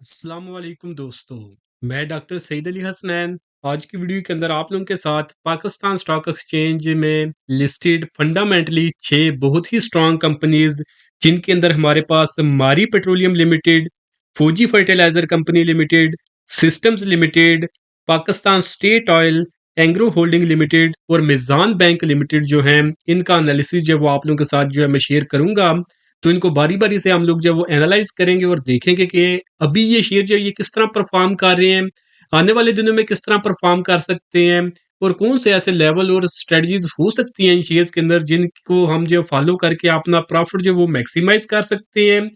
अस्सलाम वालेकुम दोस्तों। मैं डॉक्टर सईद अली हसनैन आज की वीडियो के अंदर आप लोगों के साथ पाकिस्तान स्टॉक एक्सचेंज में लिस्टेड फंडामेंटली 6 बहुत ही स्ट्रांग कंपनीज जिनके अंदर हमारे पास Mari petroleum limited, Fauji fertilizer company limited, systems limited, Pakistan state oil, Engro holding limited और मिजान बैंक लिमिटेड जो हैं इनका एनालिसिस जो वो आप लोगों के साथ जो है मैं शेयर करूंगा। तो इनको बारी बारी से हम लोग जब वो एनालाइज करेंगे और देखेंगे कि अभी ये शेयर जो है ये किस तरह परफॉर्म कर रहे हैं, आने वाले दिनों में किस तरह परफॉर्म कर सकते हैं और कौन से ऐसे लेवल और स्ट्रेटजीज हो सकती हैं इन शेयर्स के अंदर जिनको हम जो फॉलो करके अपना प्रॉफिट जो वो मैक्सिमाइज कर सकते हैं,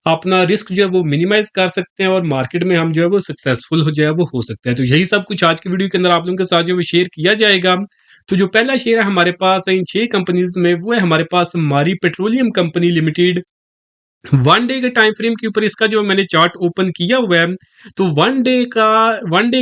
अपना रिस्क जो है वो मिनिमाइज कर सकते हैं और मार्केट में हम जो है वो सक्सेसफुल हो जाए वो हो सकता है। तो यही सब कुछ आज की वीडियो के अंदर आप लोगों के साथ जो वो शेयर किया जाएगा। तो जो पहला शेयर है हमारे पास इन 6 कंपनीज में वो है हमारे पास Mari petroleum company limited. One day के टाइम फ्रेम के ऊपर इसका जो मैंने चार्ट ओपन किया हुआ है, तो वन डे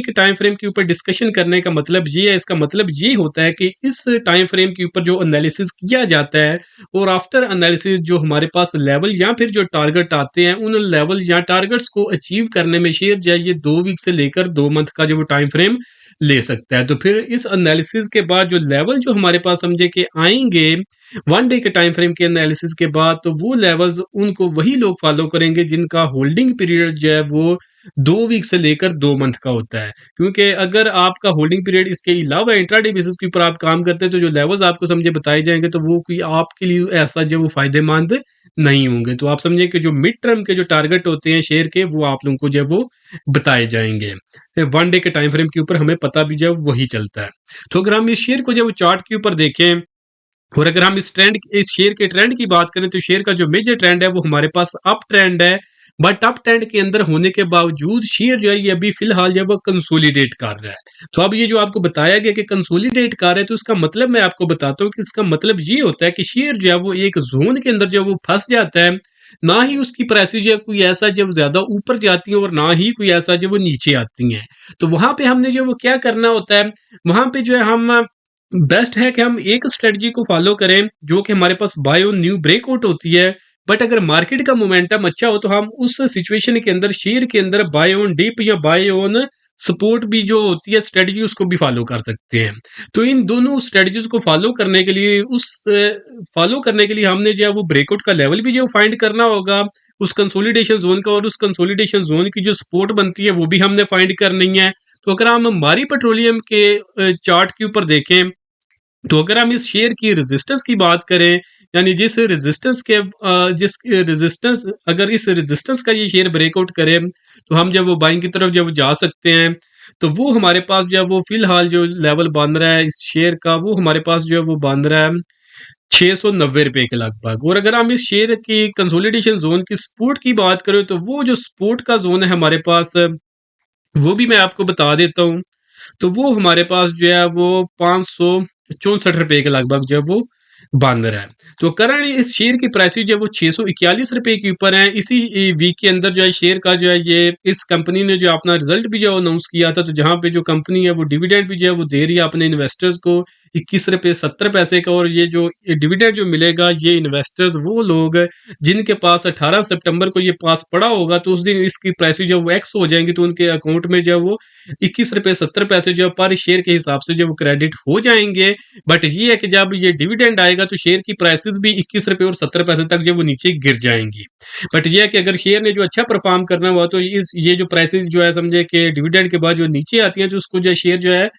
के टाइम फ्रेम के ऊपर डिस्कशन करने का मतलब ये है, इसका मतलब ये होता है कि इस टाइम फ्रेम के ऊपर जो एनालिसिस किया जाता है और आफ्टर एनालिसिस जो हमारे पास लेवल या फिर जो टारगेट आते हैं उन लेवल या टारगेट्स को अचीव करने में शेयर जो है ये 2 वीक से लेकर 2 मंथ का जो वो टाइम फ्रेम ले सकता है। तो फिर इस एनालिसिस के बाद जो लेवल जो हमारे पास समझे कि आएंगे वन डे के टाइम फ्रेम के एनालिसिस के बाद, तो वो लेवल्स उनको वही लोग फॉलो करेंगे जिनका होल्डिंग पीरियड जो है वो 2 वीक से लेकर 2 मंथ का होता है। क्योंकि अगर आपका होल्डिंग पीरियड इसके अलावा इंट्राडे बेसिस के ऊपर आप काम करते हैं तो जो लेवल्स आपको समझे बताए जाएंगे तो वो कोई आपके लिए ऐसा जो वो फायदेमंद नहीं होंगे। तो आप समझे कि जो मिड टर्म के जो टारगेट होते हैं शेयर के वो आप लोगों को जो है वो बताए जाएंगे। वन डे के टाइम फ्रेम के ऊपर हमें पता भी जो है वही चलता है। तो अगर हम इस शेयर को जब चार्ट के ऊपर देखें और अगर हम इस शेयर के ट्रेंड की बात करें तो शेयर का जो मेजर ट्रेंड है वो हमारे पास अप ट्रेंड है। बट अप ट्रेंड के अंदर होने के बावजूद शेयर जो है ये अभी फिलहाल जो है वो कंसोलिडेट कर रहा है। तो अब ये जो आपको बताया गया कि कंसोलिडेट कर रहा है तो इसका मतलब मैं आपको बताता हूँ कि इसका मतलब ये होता है कि शेयर जो है वो एक जोन के अंदर जो है वो फंस जाता है। ना ही उसकी प्राइसेज जो है कोई ऐसा जब ज्यादा ऊपर जाती है और ना ही कोई ऐसा जो वो नीचे आती हैं। तो वहां पे हमने जो वो क्या करना होता है, वहां पे जो है हम बेस्ट है कि हम एक स्ट्रेटजी को फॉलो करें जो कि हमारे पास बाय ऑन न्यू ब्रेकआउट होती है। बट अगर मार्केट का मोमेंटम अच्छा हो तो हम उस सिचुएशन के अंदर शेयर के अंदर बाय ऑन डिप या बाय ऑन सपोर्ट भी जो होती है स्ट्रेटजी उसको भी फॉलो कर सकते हैं। तो इन दोनों स्ट्रेटजीज को फॉलो करने के लिए हमने जो है वो ब्रेकआउट का लेवल भी जो फाइंड करना होगा उस कंसोलिडेशन जोन का, और उस कंसोलिडेशन जोन की जो सपोर्ट बनती है वो भी हमने फाइंड करनी है। तो अगर हम मारी पेट्रोलियम के चार्ट के ऊपर देखें तो अगर हम इस शेयर की रेजिस्टेंस की बात करें, यानी जिस रेजिस्टेंस अगर इस रेजिस्टेंस का ये शेयर ब्रेकआउट करे तो हम जब वो बाइंग की तरफ जब जा सकते हैं। तो वो हमारे पास जो है वो फिलहाल जो लेवल बन रहा है इस शेयर का वो हमारे पास जो है वो बन रहा है 690 रुपए के लगभग। और अगर हम इस शेयर की कंसोलिडेशन जोन की सपोर्ट की बात करें तो वो जो सपोर्ट का जोन है हमारे पास वो भी मैं आपको बता देता हूँ। तो वो हमारे पास जो है वो 564 रुपए के लगभग जो है वो बन रहा है। तो करंट इस शेयर की प्राइस जो है वो 641 रुपए के ऊपर है। इसी वीक के अंदर जो है शेयर का जो है ये इस कंपनी ने जो अपना रिजल्ट भी जो अनाउंस किया था, तो जहां पे जो कंपनी है वो डिविडेंड भी जो है वो दे रही है अपने इन्वेस्टर्स को 21 रुपए 70 पैसे का। और ये जो डिविडेंड जो मिलेगा ये इन्वेस्टर्स वो लोग जिनके पास 18 सितंबर को ये पास पड़ा होगा तो उस दिन इसकी प्राइस जो वो एक्स हो जाएंगी तो उनके अकाउंट में जो है वो 21 रुपए 70 पैसे जो पर शेयर के हिसाब से जो वो क्रेडिट हो जाएंगे। बट ये है कि जब ये डिविडेंड आएगा तो शेयर की प्राइसेस भी 21 रुपए और 70 पैसे तक जो वो नीचे गिर जाएंगी। बट ये है कि अगर शेयर ने जो अच्छा परफॉर्म करना हुआ तो ये जो प्राइसेस जो है समझे कि डिविडेंड के बाद जो नीचे आती है तो उसको जो शेयर जो है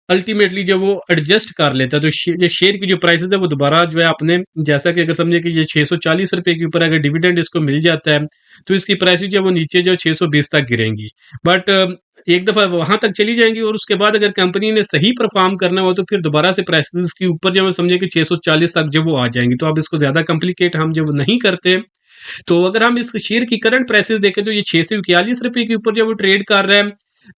अल्टीमेटली जब वो एडजस्ट कर लेता है तो शेयर की जो प्राइसेस है वो दोबारा जो है अपने जैसा कि अगर समझे कि ये 640 रुपए के ऊपर अगर डिविडेंड इसको मिल जाता है तो इसकी प्राइसेस जो है वो नीचे जो 620 तक गिरेंगी। बट एक दफा वहां तक चली जाएंगी और उसके बाद अगर कंपनी ने सही परफॉर्म करना हो तो फिर दोबारा से प्राइसेस के ऊपर जो है समझे कि 640 तक जो वो आ जाएंगी। तो अब इसको ज्यादा कॉम्प्लिकेट हम जो वो नहीं करते। तो अगर हम इस शेयर की करंट प्राइसेस देखें तो ये 641 रुपए के ऊपर जो वो ट्रेड कर रहा है।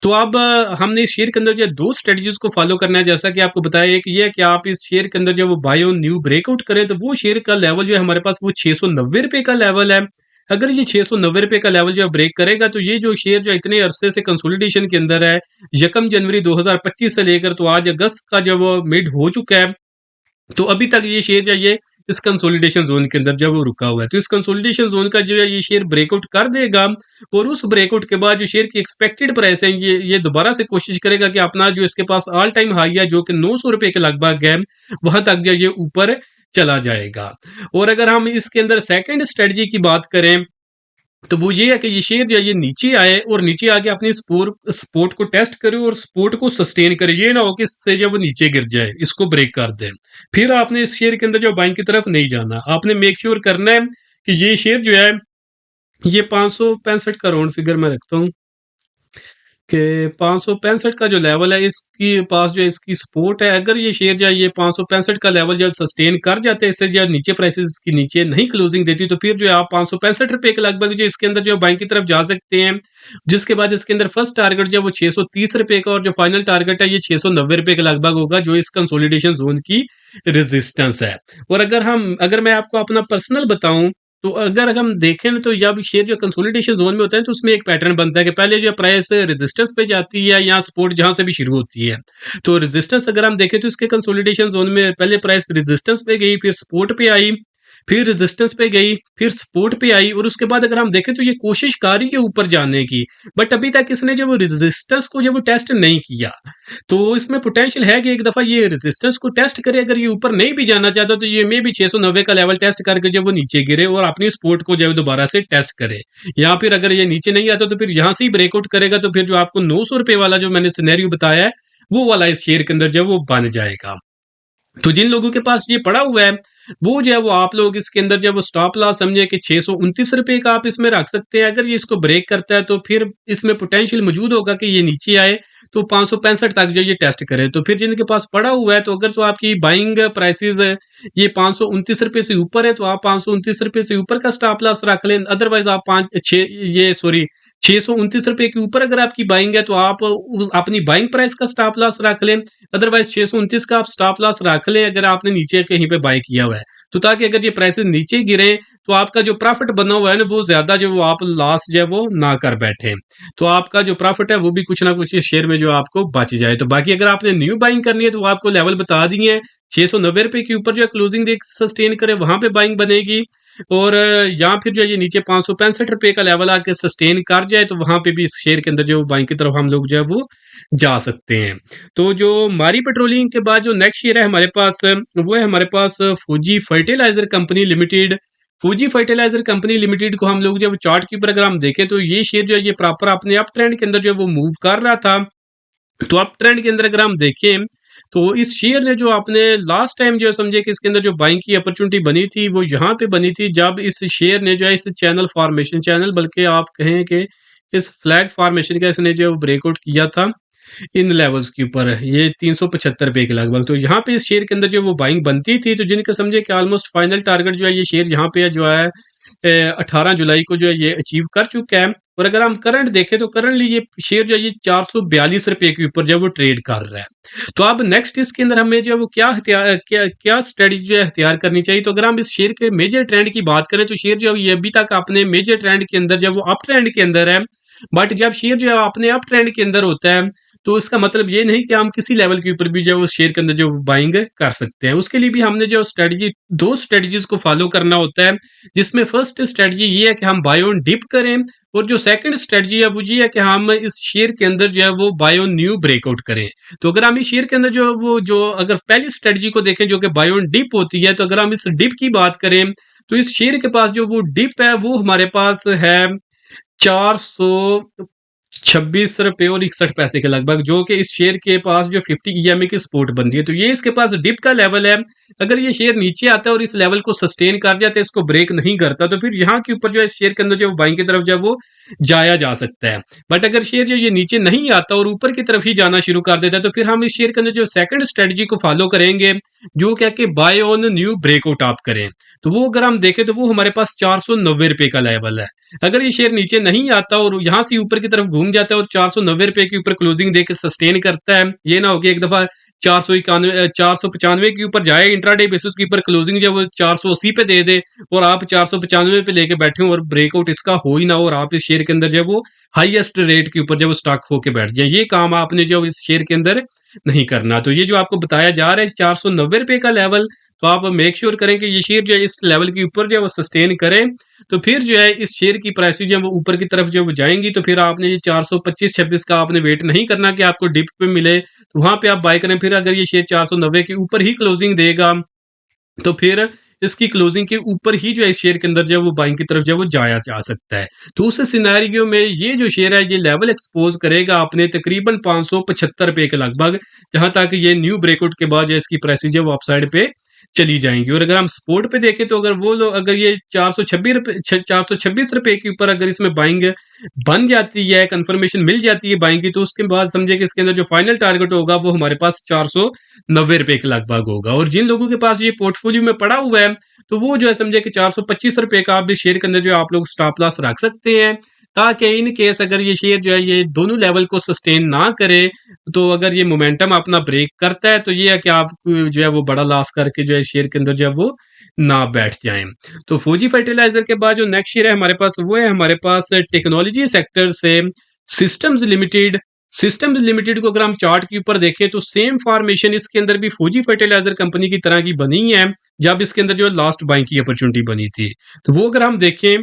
तो अब हमने इस शेयर के अंदर जो दो स्ट्रेटजीज को फॉलो करना है जैसा कि आपको बताया। एक ये है कि आप इस शेयर के अंदर जो वो बाय ऑन न्यू ब्रेकआउट करें तो वो शेयर का लेवल जो है हमारे पास वो 690 रुपए का लेवल है। अगर ये 690 रुपए का लेवल जो है ब्रेक करेगा तो ये जो शेयर जो इतने अरसे से कंसोलिडेशन के अंदर है 1 जनवरी 2025 से लेकर तो आज अगस्त का जब वो मिड हो चुका है तो अभी तक ये शेयर जो है ये इस कंसोलिडेशन जोन के अंदर जब वो रुका हुआ है, तो इस कंसोलिडेशन जोन का जो है ये शेयर ब्रेकआउट कर देगा और उस ब्रेकआउट के बाद जो शेयर की एक्सपेक्टेड प्राइस है ये दोबारा से कोशिश करेगा कि अपना जो इसके पास ऑल टाइम हाई है जो कि 900 रुपए के लगभग है, वहां तक जो ये ऊपर चला जाएगा। और अगर हम इसके अंदर सेकंड स्ट्रेटजी की बात करें तो वो ये है कि ये शेयर जो है ये नीचे आए और नीचे आके अपनी सपोर्ट को टेस्ट करे और सपोर्ट को सस्टेन करे। ये ना हो कि इससे जब वो नीचे गिर जाए, इसको ब्रेक कर दे, फिर आपने इस शेयर के अंदर जो बाइंग की तरफ नहीं जाना। आपने मेक श्योर करना है कि ये शेयर जो है ये 565 का राउंड फिगर में रखता हूँ कि 565 का जो लेवल है इसके पास जो इसकी सपोर्ट है। अगर ये शेयर जो है ये 565 का लेवल जब सस्टेन कर जाते हैं, इससे जो नीचे प्राइसेस की नीचे नहीं क्लोजिंग देती, तो फिर जो है आप 565 रुपए के लगभग जो इसके अंदर जो बाइंग की तरफ जा सकते हैं। जिसके बाद इसके अंदर फर्स्ट टारगेट जो है वो 630 रुपए का और जो फाइनल टारगेट है ये 690 रुपए के लगभग होगा, जो इस कंसोलिडेशन जोन की रेजिस्टेंस है। और अगर मैं आपको अपना पर्सनल बताऊं तो अगर हम देखें ना, तो जब शेयर जो कंसोलिडेशन जोन में होता है तो उसमें एक पैटर्न बनता है कि पहले जो प्राइस रेजिस्टेंस पे जाती है या सपोर्ट जहां से भी शुरू होती है। तो रेजिस्टेंस अगर हम देखें तो इसके कंसोलिडेशन जोन में पहले प्राइस रेजिस्टेंस पे गई, फिर सपोर्ट पे आई, फिर रेजिस्टेंस पे गई, फिर सपोर्ट पे आई और उसके बाद अगर हम देखें तो ये कोशिश कर रही है ऊपर जाने की, बट अभी तक इसने जो रेजिस्टेंस को जब टेस्ट नहीं किया। तो इसमें पोटेंशियल है कि एक दफा ये रेजिस्टेंस को टेस्ट करे, अगर ये ऊपर नहीं भी जाना चाहता तो ये मे भी 690 का लेवल टेस्ट करके जब वो नीचे गिरे और अपनी सपोर्ट को जब दोबारा से टेस्ट करे, या फिर अगर ये नीचे नहीं आता तो फिर यहां से ही ब्रेकआउट करेगा, तो फिर जो आपको 900 रुपए वाला जो मैंने सिनेरियो बताया है वो वाला इस शेयर के अंदर जब वो बन जाएगा। तो जिन लोगों के पास ये पड़ा हुआ है वो जो है वो आप लोग इसके अंदर जब स्टॉप लॉस समझे कि 629 रुपए का आप इसमें रख सकते हैं। अगर ये इसको ब्रेक करता है तो फिर इसमें पोटेंशियल मौजूद होगा कि ये नीचे आए तो 565 तक जो ये टेस्ट करे, तो फिर जिनके पास पड़ा हुआ है तो अगर तो आपकी बाइंग प्राइसेस है ये 529 रुपए से ऊपर है तो आप 529 रुपए से ऊपर का स्टॉप लॉस रख लें। अदरवाइज आप 629 रुपए के ऊपर अगर आपकी बाइंग है तो आप अपनी बाइंग प्राइस का स्टॉप लॉस रख लें। अदरवाइज 629 का आप स्टॉप लॉस रख लें अगर आपने नीचे कहीं पे बाय किया हुआ है, तो ताकि अगर ये प्राइसेस नीचे गिरे तो आपका जो प्रॉफिट बना हुआ है ना वो ज्यादा जो वो आप लॉस जो है वो ना कर बैठे, तो आपका जो प्रॉफिट है वो भी कुछ ना कुछ इस शेयर में जो आपको बच जाए। तो बाकी अगर आपने न्यू बाइंग करनी है तो वो आपको लेवल बता दिए हैं, 690 रुपए के ऊपर जो है क्लोजिंग देख सस्टेन करे वहां पे बाइंग बनेगी, और या फिर जो है ये नीचे 565 रुपए का लेवल आके सस्टेन कर जाए तो वहां पे भी इस शेयर के अंदर जो बाइंग की तरफ हम लोग जो है वो जा सकते हैं। तो जो मारी पेट्रोलियम के बाद जो नेक्स्ट शेयर है हमारे पास वो है हमारे पास Fuji fertilizer company limited. Fuji fertilizer company limited को हम लोग जब चार्ट के ऊपर अगर हम देखें तो ये शेयर जो है ये प्रॉपर अपने अप ट्रेंड के अंदर जो है वो मूव कर रहा था। तो अप ट्रेंड के अंदर अगर हम देखें तो इस शेयर ने जो आपने लास्ट टाइम जो समझे कि इसके अंदर जो बाइंग की अपॉर्चुनिटी बनी थी वो यहाँ पे बनी थी जब इस शेयर ने जो है इस चैनल फॉर्मेशन चैनल बल्कि आप कहें कि इस फ्लैग फॉर्मेशन का इसने जो ब्रेकआउट किया था इन लेवल्स के ऊपर, ये 375 रुपए के लगभग। तो यहाँ पे इस शेयर के अंदर जो वो बाइंग बनती थी, तो जिनके समझे कि ऑलमोस्ट फाइनल टारगेट जो है ये शेयर यहाँ पे जो है 18 जुलाई को जो है ये अचीव कर चुका है। और अगर हम करंट देखें तो करंटली ये शेयर जो है ये 442 रुपए के ऊपर जो है वो ट्रेड कर रहा है। तो अब नेक्स्ट इसके अंदर हमें जो है वो क्या स्ट्रेटजी जो है अख्तियार करनी चाहिए। तो अगर हम इस शेयर के मेजर ट्रेंड की बात करें तो शेयर जो है ये अभी तक अपने मेजर ट्रेंड के अंदर जब वो अप ट्रेंड के अंदर है, बट जब शेयर जो है अपने अप ट्रेंड के अंदर होता है तो इसका मतलब ये नहीं कि हम किसी लेवल के ऊपर भी जो उस शेयर के अंदर जो बाइंग कर सकते हैं। उसके लिए भी हमने जो स्ट्रेटजी दो स्ट्रेटजीज को फॉलो करना होता है, जिसमें फर्स्ट स्ट्रेटजी ये है कि हम बाय ऑन डिप करें, और जो सेकंड स्ट्रेटजी है वो ये है कि हम इस शेयर के अंदर जो है वो बाय ऑन न्यू ब्रेकआउट करें। तो अगर हम इस शेयर के अंदर जो अगर पहली स्ट्रेटजी को देखें जो कि बाय ऑन डिप होती है, तो अगर हम इस डिप की बात करें तो इस शेयर के पास जो वो डिप है वो हमारे पास है 426 रुपए और 61 पैसे के लगभग, जो कि इस शेयर के पास जो 50 EMA की सपोर्ट बनती है। तो ये इसके पास डिप का लेवल है। अगर ये शेयर नीचे आता है और इस लेवल को सस्टेन कर जाता है, इसको ब्रेक नहीं करता, तो फिर यहाँ के ऊपर जो है शेयर के अंदर जो बाइंग की तरफ जो वो जाया जा सकता है। बट अगर शेयर जो ये नीचे नहीं आता और ऊपर की तरफ ही जाना शुरू कर देता है तो फिर हम इस शेयर के अंदर जो सेकंड स्ट्रेटजी को फॉलो करेंगे, जो क्या कि बाय ऑन न्यू ब्रेकआउट आप करें। तो वो अगर हम देखें तो वो हमारे पास 490 रुपए का लेवल है। अगर ये शेयर नीचे नहीं आता और यहाँ से ऊपर की तरफ घूम जाता है और 490 रुपए के ऊपर क्लोजिंग देकर सस्टेन करता है, ये ना हो कि एक दफा 495 के ऊपर जाए इंट्राडे बेसिस के ऊपर क्लोजिंग जो वो 480 पे दे दे और आप 495 पे लेके बैठे हो और ब्रेकआउट इसका हो ही ना हो और आप इस शेयर के अंदर जब वो हाईएस्ट रेट के ऊपर जब स्टॉक होके बैठ जाए, ये काम आपने जो इस शेयर के अंदर नहीं करना। तो ये जो आपको बताया जा रहा है 490 रुपए का लेवल, तो आप मेक श्योर करें कि ये शेयर जो है इस लेवल के ऊपर जो है वो सस्टेन करें, तो फिर जो है इस शेयर की प्राइस जो है वो ऊपर की तरफ जो है वो जाएँगी, तो फिर आपने ये 425-26 का आपने वेट नहीं करना कि आपको डिप पे मिले, तो वहाँ पे आप बाय करें। फिर अगर ये शेयर 490 के ऊपर ही क्लोजिंग देगा, तो फिर इसकी क्लोजिंग के ऊपर ही जो है इस शेयर के अंदर जो है वो बाइंग की तरफ जो है वो जाया जा सकता है। तो उस सिनेरियो में ये जो शेयर है ये लेवल एक्सपोज़ करेगा अपने तकरीबन ₹575 के लगभग, जहाँ तक ये न्यू ब्रेकआउट के बाद जो है इसकी प्राइसेज़ जो है वो अपसाइड पे चली जाएँगी। और अगर हम सपोर्ट पे देखें तो अगर वो लोग अगर ये 426 रुपए छ ₹426 के ऊपर अगर इसमें बाइंग बन जाती है, कन्फर्मेशन मिल जाती है बाइंग की, तो उसके बाद समझिए कि इसके अंदर जो फाइनल टारगेट होगा वो हमारे पास ₹490 के लगभग होगा। और जिन लोगों के पास ये पोर्टफोलियो में पड़ा हुआ है, तो वो जो है समझिए कि ₹425 का आप इस शेयर के अंदर जो है आप लोग स्टॉप लॉस रख सकते हैं, ताकि इन केस अगर ये शेयर जो है ये दोनों लेवल को सस्टेन ना करे, तो अगर ये मोमेंटम अपना ब्रेक करता है, तो ये है कि आप जो है वो बड़ा लॉस करके जो है शेयर के अंदर जो है वो ना बैठ जाएँ। तो फौजी फर्टिलाइज़र के बाद जो नेक्स्ट शेयर है हमारे पास, वो है हमारे पास टेक्नोलॉजी सेक्टर से सिस्टम्स लिमिटेड। सिस्टम्स लिमिटेड को अगर हम चार्ट के ऊपर देखें तो सेम फॉर्मेशन इसके अंदर भी फौजी फर्टिलाइज़र कंपनी की तरह की बनी है, जब इसके अंदर जो है लास्ट बाइंग की अपॉर्चुनिटी बनी थी। तो वो अगर हम देखें,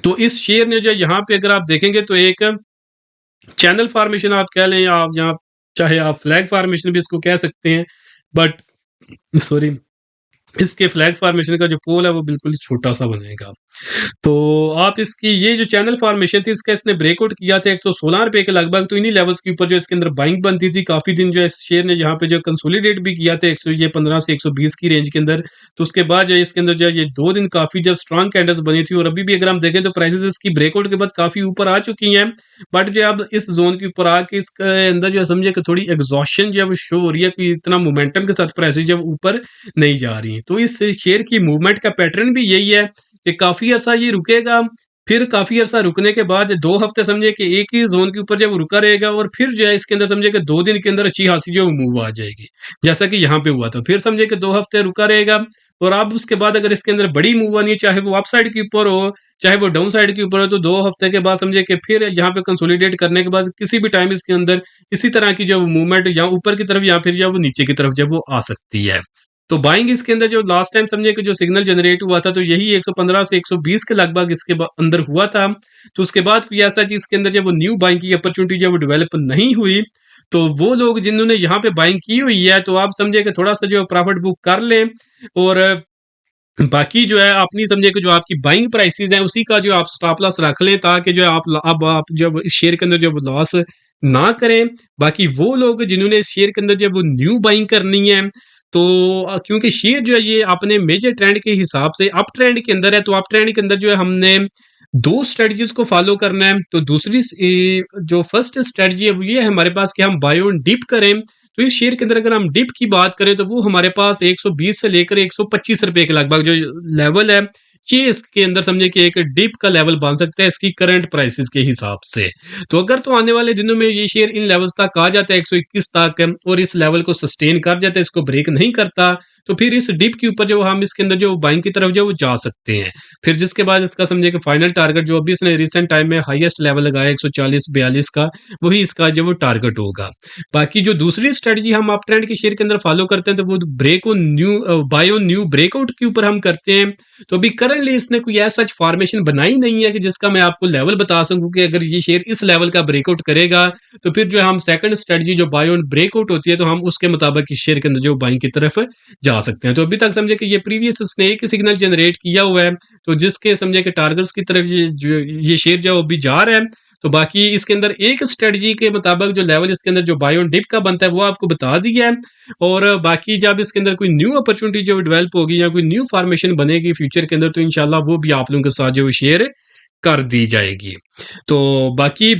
तो इस शेयर ने जो है यहाँ पे अगर आप देखेंगे तो एक चैनल फॉर्मेशन आप कह लें, या आप यहाँ चाहे आप फ्लैग फॉर्मेशन भी इसको कह सकते हैं, बट सॉरी, इसके फ्लैग फॉर्मेशन का जो पोल है वो बिल्कुल ही छोटा-सा बनेगा। तो आप इसकी ये जो चैनल फॉर्मेशन थी इसका इसने ब्रेकआउट किया था ₹116 के लगभग, तो इन्हीं लेवल्स के ऊपर जो इसके अंदर बाइंग बनती थी। काफ़ी दिन जो है इस शेयर ने यहाँ पे जो कंसोलिडेट भी किया था 100 ये 15 से 120 की रेंज के अंदर। तो उसके बाद जो है इसके अंदर जो है ये 2 दिन काफ़ी जो स्ट्रॉन्ग कैंडल्स बनी थी, और अभी भी अगर हम देखें तो प्राइसेज़ इसकी ब्रेकआउट के बाद काफ़ी ऊपर आ चुकी हैं। बट जो है अब इस ज़ोन के ऊपर आके इसके अंदर जो है समझिए कि थोड़ी एग्ज़ॉशन जो है वो शो हो रही है कि इतना मोमेंटम के साथ प्राइसेज़ जो है वो ऊपर नहीं जा रही हैं। तो इस शेयर की मूवमेंट का पैटर्न भी यही है कि काफ़ी अरसा ये रुकेगा, फिर काफ़ी अरसा रुकने के बाद 2 हफ्ते समझिए कि एक ही ज़ोन के ऊपर जब वो रुका रहेगा, और फिर जो है इसके अंदर समझिए कि 2 दिन के अंदर अच्छी-खासी जो मूव आ जाएगी। जैसा कि यहाँ पे हुआ था। फिर समझिए कि 2 हफ्ते रुका रहेगा, और अब उसके बाद अगर इसके अंदर बड़ी मूव आनी है, चाहे वो अप साइड के ऊपर हो, चाहे वो डाउन साइड के ऊपर हो, तो 2 हफ्ते के बाद समझिए कि फिर यहाँ पे कंसोलिडेट करने के बाद किसी भी टाइम इसके अंदर इसी तरह की जो मूवमेंट या ऊपर की तरफ या फिर या वो नीचे की तरफ जब वो आ सकती है। तो बाइंग इसके अंदर जो लास्ट टाइम समझिए कि जो सिग्नल जनरेट हुआ था, तो यही 115 से 120 के लगभग इसके अंदर हुआ था। तो उसके बाद कोई ऐसा चीज के अंदर जब वो न्यू बाइंग की अपॉर्चुनिटी जब वो डेवलप नहीं हुई, तो वो लोग जिन्होंने यहाँ पे बाइंग की हुई है, तो आप समझिए कि थोड़ा सा जो प्रॉफिट बुक कर लें, और बाकी जो है अपनी समझिए कि जो आपकी बाइंग प्राइसेस हैं उसी का जो आप स्टॉप लॉस रख लें, ताकि जो है अब आप जब इस शेयर के अंदर जब लॉस ना करें। बाकी वो लोग जिन्होंने इस शेयर के अंदर जब वो न्यू बाइंग करनी है, तो क्योंकि शेयर जो है ये अपने मेजर ट्रेंड के हिसाब से अप ट्रेंड के अंदर है, तो अप ट्रेंड के अंदर जो है हमने 2 स्ट्रेटजीज को फॉलो करना है। तो जो फर्स्ट स्ट्रेटजी है वो ये है हमारे पास कि हम बाय ऑन डिप करें। तो इस शेयर के अंदर अगर हम डिप की बात करें, तो वो हमारे पास 120 से लेकर ₹125 के लगभग जो लेवल है, ये इसके अंदर समझिए कि एक डिप का लेवल बन सकता है इसकी करंट प्राइसेस के हिसाब से। तो अगर तो आने वाले दिनों में ये शेयर इन लेवल्स तक आ जाता है 121 तक, और इस लेवल को सस्टेन कर जाता है, इसको ब्रेक नहीं करता, तो फिर इस डिप के ऊपर जो हम इसके अंदर जो बाइंग की तरफ जो वो जा सकते हैं। फिर जिसके बाद इसका समझिए कि फाइनल टारगेट जो अभी इसने रिसेंट टाइम में हाईएस्ट लेवल लगाया 140-42 का, वही इसका जो वो टारगेट होगा। बाकी जो दूसरी स्ट्रेटजी हम अप ट्रेंड के शेयर के अंदर फॉलो करते हैं, तो वो बाय ऑन न्यू ब्रेकआउट के ऊपर हम करते हैं। तो अभी करंटली इसने कोई ऐसा फॉर्मेशन बनाई नहीं है कि जिसका मैं आपको लेवल बता सकूं कि अगर ये शेयर इस लेवल का ब्रेकआउट करेगा, तो फिर जो है हम सेकंड स्ट्रेटजी जो बाय ऑन ब्रेकआउट होती है, तो हम उसके मुताबिक इस शेयर के अंदर जो बाइंग की तरफ जा सकते हैं। तो अभी तक समझे कि ये प्रीवियस इसने एक सिग्नल जनरेट किया हुआ है, तो जिसके समझे कि टारगेट्स की तरफ ये शेयर जो अभी जा रहा है। तो बाकी इसके अंदर एक स्ट्रेटजी के मुताबिक जो लेवल इसके अंदर जो बाय ऑन डिप का बनता है वो आपको बता दिया है। और बाकी जब इसके अंदर कोई न्यू अपॉर्चुनिटी जो डेवलप होगी या कोई न्यू फॉर्मेशन बनेगी फ्यूचर के अंदर, तो इंशाल्लाह वो भी आप लोगों के साथ जो शेयर कर दी जाएगी। तो बाकी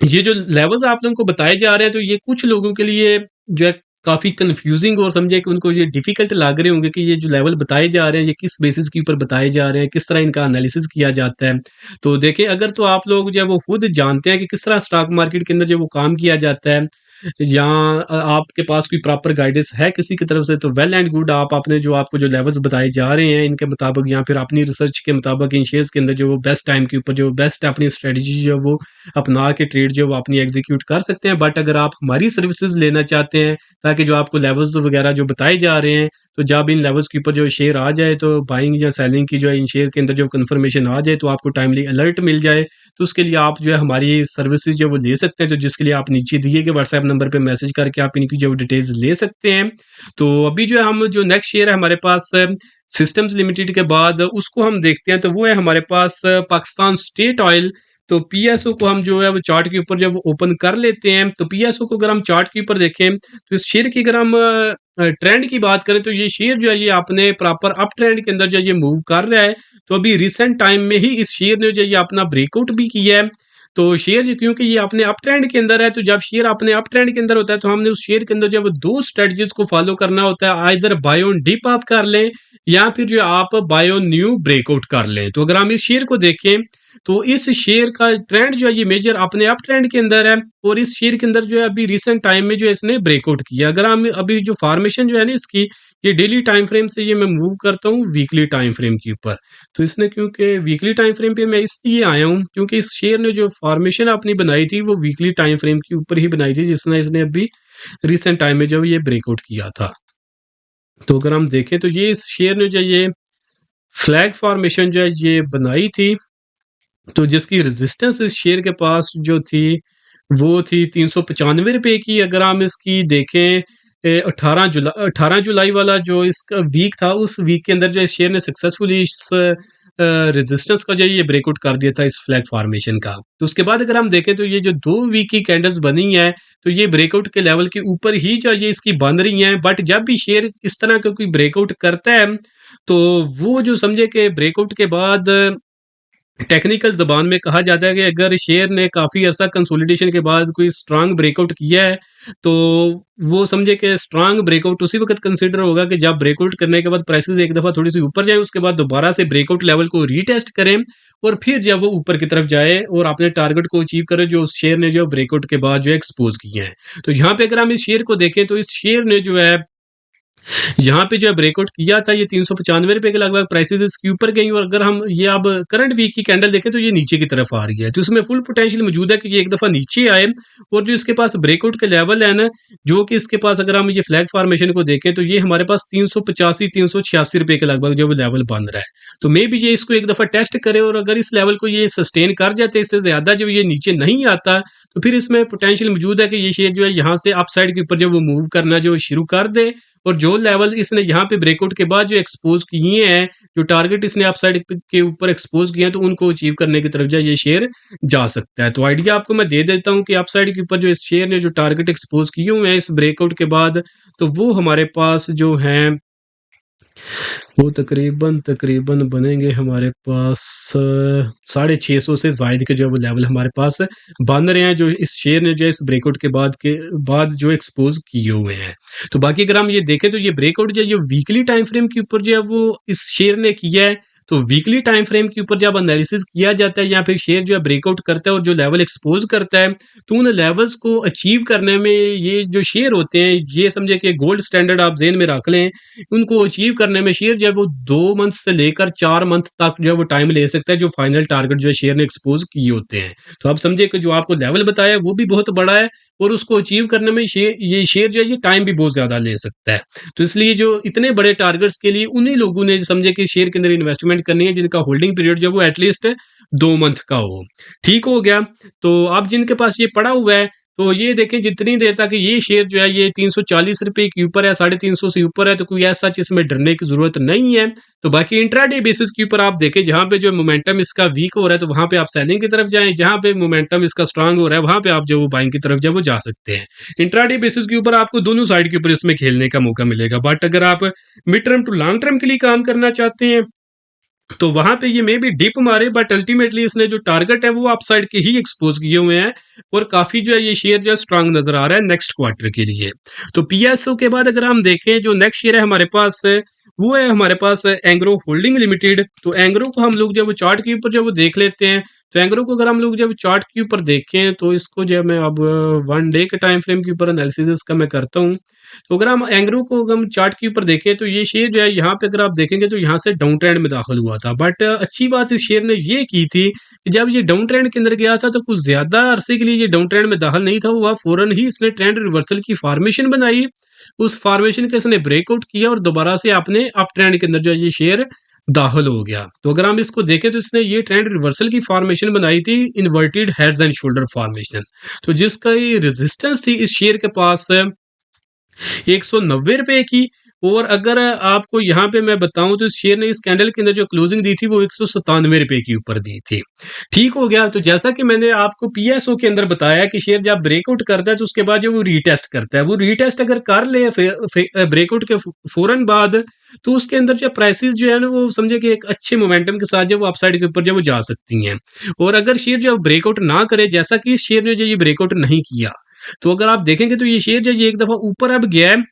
ये जो लेवल्स आप लोगों को बताए जा रहे हैं, तो ये कुछ लोगों के लिए जो है काफ़ी कन्फ्यूज़िंग, और समझे कि उनको ये डिफ़िकल्ट लग रहे होंगे कि ये जो लेवल बताए जा रहे हैं, ये किस बेसिस के ऊपर बताए जा रहे हैं, किस तरह इनका एनालिसिस किया जाता है। तो देखिए, अगर तो आप लोग जो है वो खुद जानते हैं कि किस तरह स्टॉक मार्केट के अंदर जो वो काम किया जाता है, या आपके पास कोई प्रॉपर गाइडेंस है किसी की तरफ से, तो वेल एंड गुड, आप अपने जो आपको जो लेवल्स बताए जा रहे हैं इनके मुताबिक, या फिर अपनी रिसर्च के मुताबिक इन शेयर्स के अंदर जो वो बेस्ट टाइम के ऊपर जो बेस्ट अपनी स्ट्रेटजी जो है वो अपना के ट्रेड जो वो अपनी एग्जीक्यूट कर सकते हैं। बट अगर आप हमारी सर्विसेज लेना चाहते हैं, ताकि जो आपको लेवल्स वगैरह जो बताए जा रहे हैं, तो जब इन लेवल्स के ऊपर जो शेयर आ जाए तो बाइंग या सेलिंग की जो है इन शेयर के अंदर जो कंफर्मेशन आ जाए तो आपको टाइमली अलर्ट मिल जाए, तो उसके लिए आप जो है हमारी सर्विसेज जो वो ले सकते हैं, तो जिसके लिए आप नीचे दिए गए व्हाट्सएप नंबर पे मैसेज करके आप इनकी जो डिटेल्स ले सकते हैं। तो अभी जो है हम जो नेक्स्ट शेयर है हमारे पास सिस्टम्स लिमिटेड के बाद उसको हम देखते हैं, तो वो है हमारे पास पाकिस्तान स्टेट ऑयल। तो पीएसओ को हम जो है वो चार्ट के ऊपर जब ओपन कर लेते हैं, तो पीएसओ को अगर हम चार्ट के ऊपर देखें तो इस शेयर की अगर हम ट्रेंड की बात करें तो ये शेयर जो है ये आपने प्रॉपर अप ट्रेंड के अंदर जो है ये मूव कर रहा है। तो अभी रिसेंट टाइम में ही इस शेयर ने जो है ये अपना ब्रेकआउट भी किया है। तो शेयर क्योंकि ये अपने अप ट्रेंड के अंदर है, तो जब शेयर अपने अप ट्रेंड के अंदर होता है तो हमने उस शेयर के अंदर जब दो स्ट्रेटजीज को फॉलो करना होता है, आइदर बाय ऑन डिप आप कर लें या फिर जो आप बाय ऑन न्यू ब्रेकआउट कर लें। तो अगर हम इस शेयर को देखें तो इस शेयर का ट्रेंड जो है ये मेजर अपने अप ट्रेंड के अंदर है, और इस शेयर के अंदर जो है अभी रिसेंट टाइम में जो है इसने ब्रेकआउट किया। अगर हम अभी जो फॉर्मेशन जो है ना इसकी, ये डेली टाइम फ्रेम से ये मैं मूव करता हूँ वीकली टाइम फ्रेम के ऊपर। तो इसने क्योंकि वीकली टाइम फ्रेम पे मैं इसलिए आया हूँ क्योंकि इस शेयर ने जो फॉर्मेशन अपनी बनाई थी वो वीकली टाइम फ्रेम के ऊपर ही बनाई थी, जिसने इसने अभी रिसेंट टाइम में जो ये ब्रेकआउट किया था। तो अगर हम देखें तो ये इस शेयर ने जो ये फ्लैग फॉर्मेशन जो है ये बनाई थी, तो जिसकी रेजिस्टेंस इस शेयर के पास जो थी वो थी 395 रुपए की। अगर हम इसकी देखें 18 जुलाई वाला जो इसका वीक था, उस वीक के अंदर जो इस शेयर ने सक्सेसफुली इस रेजिस्टेंस का जो ये ब्रेकआउट कर दिया था इस फ्लैग फॉर्मेशन का। तो उसके बाद अगर हम देखें तो ये जो 2 वीक की कैंडल्स बनी है तो ये ब्रेकआउट के लेवल के ऊपर ही जो ये इसकी बन रही हैं। बट जब भी शेयर इस तरह का कोई ब्रेकआउट करता है तो वो जो समझे कि ब्रेकआउट के बाद टेक्निकल ज़बान में कहा जाता है कि अगर शेयर ने काफ़ी अर्सा कंसोलिडेशन के बाद कोई स्ट्रांग ब्रेकआउट किया है, तो वो समझे कि स्ट्रांग ब्रेकआउट उसी वक़्त कंसीडर होगा कि जब ब्रेकआउट करने के बाद प्राइसेज़ एक दफ़ा थोड़ी-सी ऊपर जाएँ, उसके बाद दोबारा से ब्रेकआउट लेवल को रीटेस्ट करें और फिर जब वो ऊपर की तरफ जाए और अपने टारगेट को अचीव करे जो उस शेयर ने जो ब्रेकआउट के बाद जो है एक्सपोज़ किए हैं। तो यहाँ पे अगर हम इस शेयर को देखें तो इस शेयर ने जो है यहाँ पे जो है ब्रेकआउट किया था, ये 395 रुपए के लगभग प्राइसेज़ इसके ऊपर गई, और अगर हम ये अब करंट वीक की कैंडल देखें तो ये नीचे की तरफ आ रही है। तो इसमें फुल पोटेंशियल मौजूद है कि ये एक दफ़ा नीचे आए, और जो इसके पास ब्रेकआउट के लेवल है ना, जो कि इसके पास अगर हम ये फ्लैग फॉर्मेशन को देखें तो ये हमारे पास 385-386 रुपए के लगभग जो वो लेवल बन रहा है। तो मे बी ये इसको एक दफ़ा टेस्ट करे, और अगर इस लेवल को ये सस्टेन कर जाते, इससे ज़्यादा जब ये नीचे नहीं आता, तो फिर इसमें पोटेंशियल मौजूद है कि ये शेयर जो है यहाँ से अपसाइड के ऊपर जो वो मूव करना जो शुरू कर दे, और जो लेवल इसने यहाँ पे ब्रेकआउट के बाद जो एक्सपोज किए हैं, जो टारगेट इसने अपसाइड के ऊपर एक्सपोज किए हैं, तो उनको अचीव करने की तरफ जो ये शेयर जा सकता है। तो आइडिया आपको मैं दे देता हूँ कि अपसाइड के ऊपर जो इस शेयर ने जो टारगेट एक्सपोज किए हुए हैं इस ब्रेकआउट के बाद, तो वो हमारे पास जो हैं वो तकरीबन तकरीबन बनेंगे हमारे पास 650 से ज़ायद के जो है वो लेवल हमारे पास बन रहे हैं, जो इस शेयर ने जो है इस ब्रेकआउट के बाद जो एक्सपोज किए हुए हैं। तो बाकी अगर हम ये देखें तो ये ब्रेकआउट जो है वीकली टाइम फ्रेम के ऊपर जो है वो इस शेयर ने किया है। तो वीकली टाइम फ्रेम के ऊपर जब एनालिसिस किया जाता है या फिर शेयर जो है ब्रेकआउट करता है और जो लेवल एक्सपोज करता है, तो उन लेवल्स को अचीव करने में ये जो शेयर होते हैं, ये समझे कि गोल्ड स्टैंडर्ड आप जेहन में रख लें, उनको अचीव करने में शेयर जो है वो 2 मंथ से लेकर 4 मंथ तक जो है वो टाइम ले सकता है, जो फाइनल टारगेट जो है शेयर ने एक्सपोज किए होते हैं। तो आप समझिए कि जो आपको लेवल बताया है वो भी बहुत बड़ा है, और उसको अचीव करने में ये शेयर जो है ये टाइम भी बहुत ज़्यादा ले सकता है। तो इसलिए जो इतने बड़े टारगेट्स के लिए उन्हीं लोगों ने समझे कि शेयर के अंदर इन्वेस्टमेंट करनी है जिनका होल्डिंग पीरियड जो है वो एटलीस्ट 2 मंथ का हो। ठीक हो गया? तो अब जिनके पास ये पड़ा हुआ है, तो ये देखें जितनी देर तक ये शेयर जो है ये 340 रुपए के ऊपर है, 350 से ऊपर है, तो कोई ऐसा चीज़ इसमें डरने की ज़रूरत नहीं है। तो बाकी इंट्राडे बेसिस के ऊपर आप देखें, जहाँ पे जो मोमेंटम इसका वीक हो रहा है तो वहाँ पे आप सेलिंग की तरफ जाएँ, जहाँ पे मोमेंटम इसका स्ट्रांग हो रहा है वहाँ पे आप जो वो बाइंग की तरफ जो है वो जा सकते हैं। इंट्राडे बेसिस के ऊपर आपको दोनों साइड के ऊपर इसमें खेलने का मौका मिलेगा। बट अगर आप mid term to long term के लिए काम करना चाहते हैं तो वहां पे ये मे भी डिप मारे, बट अल्टीमेटली इसने जो टारगेट है वो अपसाइड के ही एक्सपोज किए हुए हैं, और काफी जो है ये शेयर जो है स्ट्रांग नजर आ रहा है नेक्स्ट क्वार्टर के लिए। तो पीएसओ के बाद अगर हम देखें जो नेक्स्ट शेयर है हमारे पास वो है हमारे पास एंग्रो होल्डिंग लिमिटेड। तो एंग्रो को हम लोग जब चार्ट के ऊपर जब वो देख लेते हैं, तो एंग्रो को अगर हम लोग जब चार्ट के ऊपर देखें तो इसको जो मैं अब 1 डे के टाइम फ्रेम के ऊपर एनालिसिस इसका मैं करता हूँ। तो अगर हम एंग्रो को अगर हम चार्ट के ऊपर देखें तो ये शेयर जो है यहाँ पे अगर आप देखेंगे तो यहाँ से डाउन ट्रेंड में दाखिल हुआ था, बट अच्छी बात इस शेयर ने ये की थी कि जब ये डाउन ट्रेंड के अंदर गया था तो कुछ ज्यादा अरसे के लिए ये डाउन ट्रेंड में दाखिल नहीं था हुआ, फौरन ही इसने ट्रेंड रिवर्सल की फॉर्मेशन बनाई उस फॉर्मेशन के इसने ब्रेकआउट किया और दोबारा से अपने अप ट्रेंड के अंदर जो है ये शेयर दाखिल हो गया। तो अगर हम इसको देखें तो इसने ये ट्रेंड रिवर्सल की फॉर्मेशन बनाई थी, inverted heads and shoulder formation. तो जिसका ये रेजिस्टेंस थी इस शेयर के पास 190 रुपए की। और अगर आपको यहाँ पे मैं बताऊं तो इस शेयर ने इस कैंडल के अंदर जो क्लोजिंग दी थी वो 197 रुपए के ऊपर दी थी। ठीक हो गया। तो जैसा कि मैंने आपको पीएसओ के अंदर बताया कि शेयर जब ब्रेकआउट करता है तो उसके बाद जो वो रीटेस्ट करता है, वो रीटेस्ट अगर कर ले ब्रेकआउट के फौरन बाद, तो उसके अंदर जो प्राइसेस जो है ना वो समझे कि एक अच्छे मोमेंटम के साथ जो वो अपसाइड के ऊपर जो वो जा सकती हैं। और अगर शेयर जो ब्रेकआउट ना करे, जैसा कि इस शेयर ने जो ये ब्रेकआउट नहीं किया, तो अगर आप देखेंगे तो ये शेयर जो ये एक दफा ऊपर अब गया है।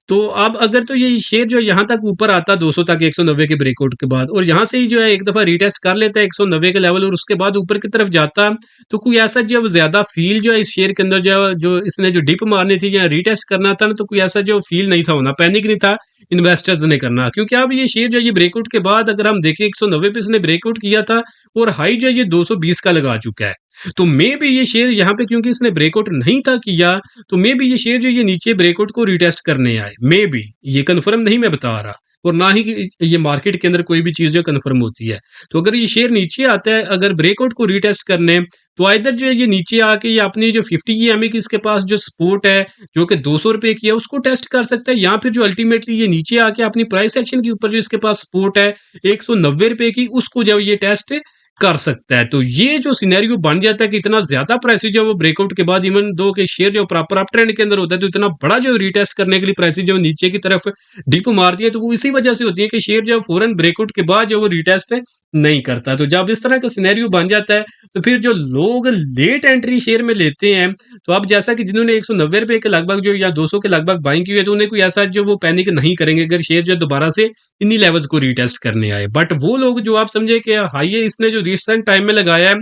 तो अब अगर तो ये शेयर जो यहाँ तक ऊपर आता 200 तक 190 के ब्रेकआउट के बाद, और यहाँ से ही जो है एक दफा रीटेस्ट कर लेता है 190 के लेवल और उसके बाद ऊपर की तरफ जाता, तो कोई ऐसा जो ज्यादा फील जो है इस शेयर के अंदर जो इसने जो डिप मारनी थी या रीटेस्ट करना था ना, तो कोई ऐसा जो फील नहीं था होना, पैनिक नहीं था इन्वेस्टर्स ने करना। क्योंकि अब ये शेयर जो ये ब्रेकआउट के बाद अगर हम देखें 190 पे इसने ब्रेकआउट किया था और हाई जो है ये 220 का लगा चुका है। तो मे भी ये शेयर यहाँ पे क्योंकि इसने ब्रेकआउट नहीं था किया, तो मे भी ये शेयर जो ये नीचे ब्रेकआउट को रिटेस्ट करने आए, मे भी, ये कंफर्म नहीं मैं बता रहा, और ना ही कि ये मार्केट के अंदर कोई भी चीज जो कंफर्म होती है। तो अगर ये शेयर नीचे आता है अगर ब्रेकआउट को रिटेस्ट करने, तो इधर जो है ये नीचे आके ये अपनी जो 50 EMA की इसके पास जो सपोर्ट है जो कि 200 रुपए की है उसको टेस्ट कर सकता है, या फिर जो अल्टीमेटली ये नीचे आके अपनी प्राइस एक्शन के ऊपर जो इसके पास सपोर्ट है 190 रुपए की, उसको जब ये टेस्ट कर सकता है। तो ये जो सिनेरियो बन जाता है कि इतना ज्यादा प्राइसेस जो वो ब्रेकआउट के बाद इवन दो के शेयर जो प्रॉपर अप ट्रेंड के अंदर होता है, तो इतना बड़ा जो रीटेस्ट करने के लिए प्राइसेस जो नीचे की तरफ डिप मारती है, तो वो इसी वजह से होती है कि शेयर जो फौरन ब्रेकआउट के बाद जो वो रीटेस्ट नहीं करता। तो जब इस तरह का सिनेरियो बन जाता है, तो फिर जो लोग लेट एंट्री शेयर में लेते हैं, तो अब जैसा कि जिन्होंने 190 रुपए के लगभग जो या 200 के लगभग बाइंग की हुई है, तो उन्हें कोई ऐसा जो वो पैनिक नहीं करेंगे अगर शेयर जो दोबारा से इन्हीं लेवल्स को रीटेस्ट करने आए। बट वो लोग जो आप समझे कि हाई है इसने जो रिसेंट टाइम में लगाया है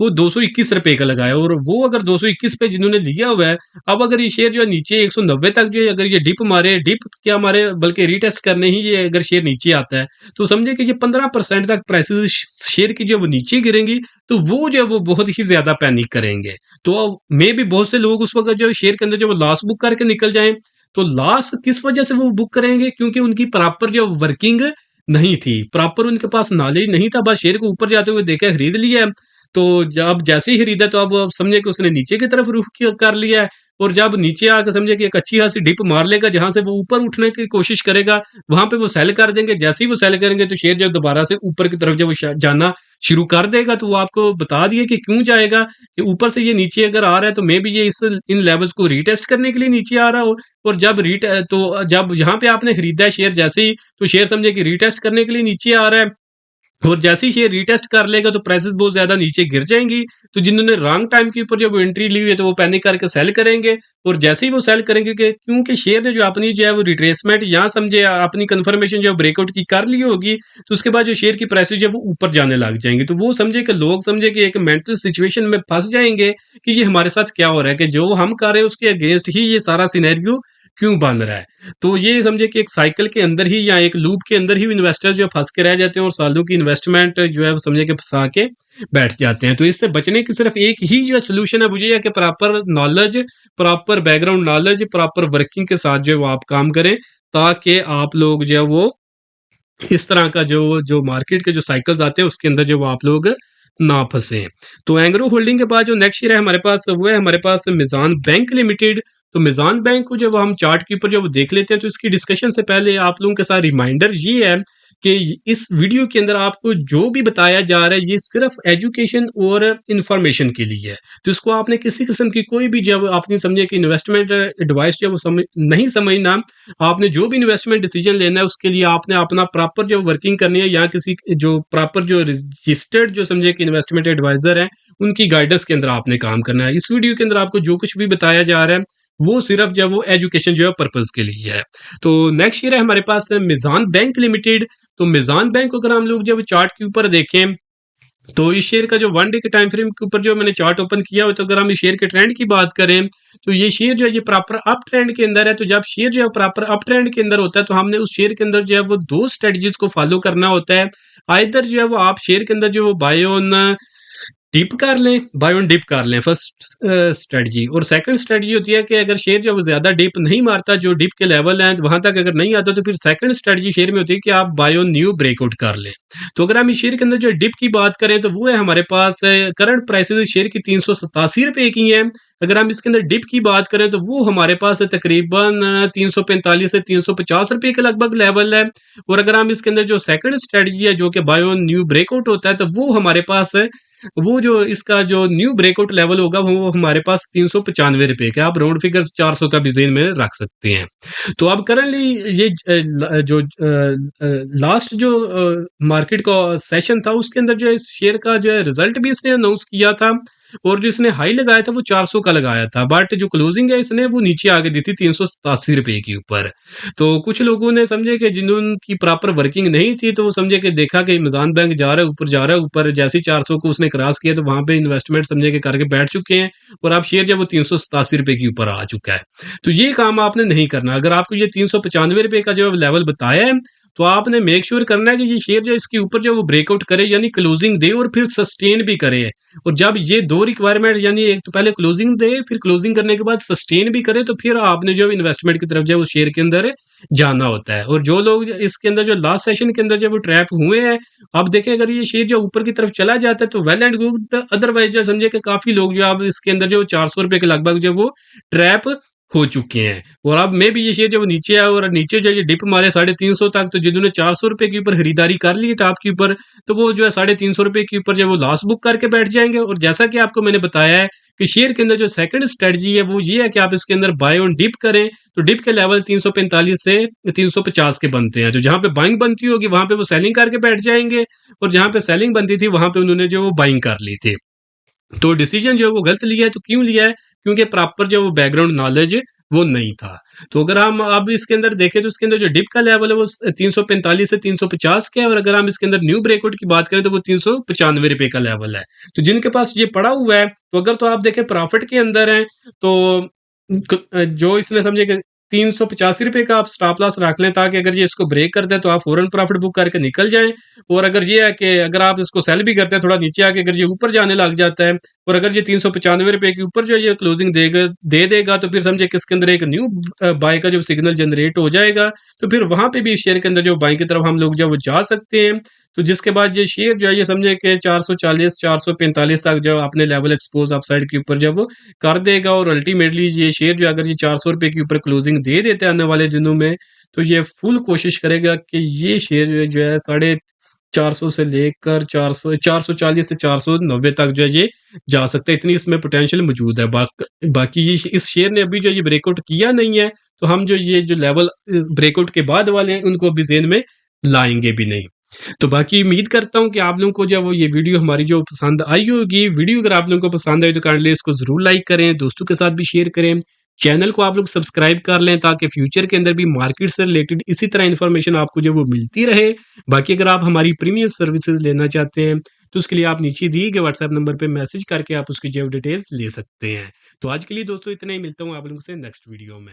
वो 221 रुपए का लगाया, और वो अगर 221 पे जिन्होंने लिया हुआ है, अब अगर ये शेयर जो है नीचे 190 तक जो है अगर ये डिप मारे, डिप क्या मारे बल्कि रीटेस्ट करने ही ये अगर शेयर नीचे आता है, तो समझे कि ये 15% तक प्राइसेस शेयर की जो वो नीचे गिरेंगी, तो वो जो है वो बहुत ही ज्यादा पैनिक करेंगे। तो मे भी बहुत से लोग उस वक्त जो शेयर के अंदर जो वो लॉस बुक करके निकल जाएं। तो लॉस किस वजह से वो बुक करेंगे? क्योंकि उनकी प्रॉपर जो वर्किंग नहीं थी, प्रॉपर उनके पास नॉलेज नहीं था, बस शेयर को ऊपर जाते हुए देखा खरीद लिया। तो जब जैसे ही खरीदा तो अब समझे कि उसने नीचे की तरफ रुख कर लिया है, और जब नीचे आकर समझे कि एक अच्छी खासी डिप मार लेगा जहां से वो ऊपर उठने की कोशिश करेगा, वहां पे वो सेल कर देंगे। जैसे ही वो सेल करेंगे तो शेयर जब दोबारा से ऊपर की तरफ जब वो जाना शुरू कर देगा, तो वो आपको बता दिए कि क्यों जाएगा, कि ऊपर से ये नीचे अगर आ रहा है तो मे भी ये इस इन लेवल्स को रीटेस्ट करने के लिए नीचे आ रहा हो। और जब यहाँ पे आपने खरीदा है शेयर जैसे ही, तो शेयर समझे कि रीटेस्ट करने के लिए नीचे आ रहा है, और जैसे ही शेयर रीटेस्ट कर लेगा तो प्राइसेस बहुत ज्यादा नीचे गिर जाएंगी। तो जिन्होंने रॉन्ग टाइम के ऊपर जब एंट्री ली हुई है तो वो पैनिक करके सेल करेंगे। और जैसे ही वो सेल करेंगे कि क्योंकि शेयर ने जो अपनी जो है वो रिट्रेसमेंट यहाँ समझे अपनी कंफर्मेशन जो ब्रेकआउट की कर ली होगी, तो उसके बाद जो शेयर की प्राइसेस जो है वो ऊपर जाने लग जाएंगे। तो वो समझे कि लोग समझे कि एक मेंटल सिचुएशन में फंस जाएंगे कि ये हमारे साथ क्या हो रहा है, कि जो हम कर रहे हैं उसके अगेंस्ट ही ये सारा सिनेरियो क्यों बन रहा है। तो ये समझे कि एक साइकिल के अंदर ही या एक लूप के अंदर ही इन्वेस्टर्स जो फंस के रह जाते हैं और सालों की इन्वेस्टमेंट जो है वो समझे कि फंसा के बैठ जाते हैं। तो इससे बचने की सिर्फ एक ही जो सोल्यूशन है वो ये है कि proper knowledge, proper background knowledge, proper working के साथ जो है वो आप काम करें, ताकि आप लोग जो है वो इस तरह का जो जो मार्केट के जो साइकिल्स आते हैं उसके अंदर जो वो आप लोग ना फंसे। तो एंग्रो होल्डिंग के बाद जो नेक्स्ट शेयर है हमारे पास वो है हमारे पास मिजान बैंक लिमिटेड। तो मिजान बैंक को जब हम चार्ट के ऊपर जब देख लेते हैं, तो इसकी डिस्कशन से पहले आप लोगों के साथ रिमाइंडर ये है कि इस वीडियो के अंदर आपको जो भी बताया जा रहा है ये सिर्फ एजुकेशन और इंफॉर्मेशन के लिए है। तो इसको आपने किसी किस्म की कोई भी जब आपने समझे कि इन्वेस्टमेंट एडवाइस जो वो नहीं समझना। आपने जो भी इन्वेस्टमेंट डिसीजन लेना है उसके लिए आपने अपना प्रॉपर जो वर्किंग करनी है, या किसी जो प्रॉपर जो रजिस्टर्ड जो समझे कि इन्वेस्टमेंट एडवाइजर है उनकी गाइडेंस के अंदर आपने काम करना है। इस वीडियो के अंदर आपको जो कुछ भी बताया जा रहा है वो सिर्फ जब वो एजुकेशन जो है पर्पज के लिए है। तो नेक्स्ट शेयर है हमारे पास मिजान बैंक लिमिटेड। तो मिजान बैंक को अगर हम लोग जब चार्ट के ऊपर देखें, तो इस शेयर का जो 1 डे के टाइम फ्रेम के ऊपर जो मैंने चार्ट ओपन किया हो, तो अगर हम इस शेयर के ट्रेंड की बात करें, तो ये शेयर जो है ये प्रॉपर अप ट्रेंड के अंदर है। तो जब शेयर जो है प्रॉपर अप ट्रेंड के अंदर होता है, तो हमने उस शेयर के अंदर जो है वो दो स्ट्रेटजीज को फॉलो करना होता है। आइदर जो है वो आप शेयर के अंदर जो बाय ऑन डिप कर लें, बाय ऑन डिप कर लें, फर्स्ट स्ट्रेटजी। और सेकंड स्ट्रेटजी होती है कि अगर शेयर जो वो ज़्यादा डिप नहीं मारता, जो डिप के लेवल हैं वहाँ तक अगर नहीं आता, तो फिर सेकंड स्ट्रेटजी शेयर में होती है कि आप बाय ऑन न्यू ब्रेकआउट कर लें। तो अगर हम इस शेयर के अंदर जो डिप की बात करें, तो वो है हमारे पास करंट प्राइसेज़ इस शेयर की ₹387 की हैं। अगर हम इसके अंदर डिप की बात करें, तो वो हमारे पास है तकरीबन 345 से ₹350 के लगभग लेवल है। और अगर हम इसके अंदर जो सेकंड स्ट्रेटजी है, जो कि बाय ऑन न्यू ब्रेकआउट होता है, तो वो हमारे पास है, वो जो इसका जो न्यू ब्रेकआउट लेवल होगा वो हमारे पास ₹395 का, आप राउंड फिगर 400 का भी ज़हन में रख सकते हैं। तो अब करंटली ये लास्ट जो मार्केट का सेशन था, उसके अंदर जो है इस शेयर का जो है रिजल्ट भी इसने अनाउंस किया था, और जो इसने हाई लगाया था वो 400 का लगाया था, बट जो क्लोजिंग है इसने वो नीचे आके दी थी ₹387 के ऊपर। तो कुछ लोगों ने समझे कि जिन्होंने प्रॉपर वर्किंग नहीं थी, तो वो समझे कि देखा कि अमेज़न बैंक जा रहा है ऊपर, जा रहा है ऊपर, जैसे ही 400 को उसने क्रॉस किया तो वहाँ पे इन्वेस्टमेंट समझे कि करके बैठ चुके हैं, और अब शेयर जो है वो ₹387 के ऊपर आ चुका है। तो ये काम आपने नहीं करना। अगर आपको ये ₹395 का जो लेवल बताया है, तो आपने मेक श्योर करना है कि ये शेयर जो है इसके ऊपर जो है वो ब्रेकआउट करे, यानी क्लोजिंग दे और फिर सस्टेन भी करे। और जब ये 2 रिक्वायरमेंट, यानी एक तो पहले क्लोजिंग दे, फिर क्लोजिंग करने के बाद सस्टेन भी करे, तो फिर आपने जो इन्वेस्टमेंट की तरफ जो है उस शेयर के अंदर जाना होता है। और जो लोग इसके अंदर जो लास्ट सेशन के अंदर जब वो ट्रैप हुए हैं, अब देखें अगर ये शेयर जो ऊपर की तरफ चला जाता है तो वेल एंड गुड, अदरवाइज जो समझे कि काफ़ी लोग जो अब इसके अंदर जो ₹400 के लगभग जो वो ट्रैप हो चुके हैं। और अब में भी ये शेयर जब नीचे आया और नीचे जो ये डिप मारे 350 तक, तो जिन्होंने ₹400 के ऊपर खरीदारी कर ली है टॉप के ऊपर, तो वो जो है ₹350 के ऊपर जो है वो लॉस बुक करके बैठ जाएँगे। और जैसा कि आपको मैंने बताया है कि शेयर के अंदर जो सेकंड स्ट्रेटजी है वो ये है कि आप इसके अंदर बाय ऑन डिप करें, तो डिप के लेवल 345 से 350 के बनते हैं। तो जहाँ पे बाइंग बनती होगी वहाँ पे वो सेलिंग करके बैठ जाएँगे, और जहाँ पे सेलिंग बनती थी वहाँ पे उन्होंने जो वो बाइंग कर ली थी। तो डिसीजन जो है वो गलत लिया है। तो क्यों लिया है? क्योंकि प्रॉपर जो वो बैकग्राउंड नॉलेज वो नहीं था। तो अगर हम अब इसके अंदर देखें, तो इसके अंदर जो डिप का लेवल है वो 345 से 350 का है, और अगर हम इसके अंदर न्यू ब्रेकआउट की बात करें तो वो ₹395 का लेवल है। तो जिनके पास ये पड़ा हुआ है, तो अगर तो आप देखें प्रॉफिट के अंदर हैं, तो जो इसने समझे कि ₹385 का आप स्टॉप लॉस रख लें, ताकि अगर ये इसको ब्रेक कर दे तो आप फ़ौरन प्रॉफिट बुक करके निकल जाएँ। और अगर ये है कि अगर आप इसको सेल भी करते हैं थोड़ा नीचे आके, अगर ये ऊपर जाने लग जाता है, और अगर ये ₹395 के ऊपर जो है ये क्लोजिंग दे देगा, तो फिर समझिए कि इसके अंदर एक न्यू बाय का जो सिग्नल जनरेट हो जाएगा। तो फिर वहाँ पे भी इस शेयर के अंदर जो बाइंग की तरफ हम लोग जो है वो जा सकते हैं। तो जिसके बाद ये शेयर जो है ये समझे कि 440 445 तक जो अपने लेवल एक्सपोज़ अपसाइड के ऊपर जो है वो कर देगा। और अल्टीमेटली ये शेयर जो है अगर ये ₹400 के ऊपर क्लोजिंग दे देता है आने वाले दिनों में, तो ये फुल कोशिश करेगा कि ये शेयर जो है साढ़े 400 से लेकर 400 440 से 490 तक जो है ये जा सकता है, इतनी इसमें पोटेंशियल मौजूद है। बाकी ये इस शेयर ने अभी जो ये ब्रेकआउट किया नहीं है, तो हम जो ये जो लेवल ब्रेकआउट के बाद वाले हैं उनको अभी ज़हन में लाएँगे भी नहीं। तो बाकी उम्मीद करता हूँ कि आप लोगों को जो वो ये वीडियो हमारी जो पसंद आई होगी। वीडियो अगर आप लोगों को पसंद आई तो काइंडली इसको ज़रूर लाइक करें, दोस्तों के साथ भी शेयर करें। चैनल को आप लोग सब्सक्राइब कर लें, ताकि फ्यूचर के अंदर भी मार्केट से रिलेटेड इसी तरह इन्फॉर्मेशन आपको जो वो मिलती रहे। बाकी अगर आप हमारी प्रीमियम सर्विसेज लेना चाहते हैं, तो उसके लिए आप नीचे दिए गए व्हाट्सएप नंबर पे मैसेज करके आप उसकी जो डिटेल्स ले सकते हैं। तो आज के लिए दोस्तों इतना ही, मिलता हूँ आप लोगों से नेक्स्ट वीडियो में।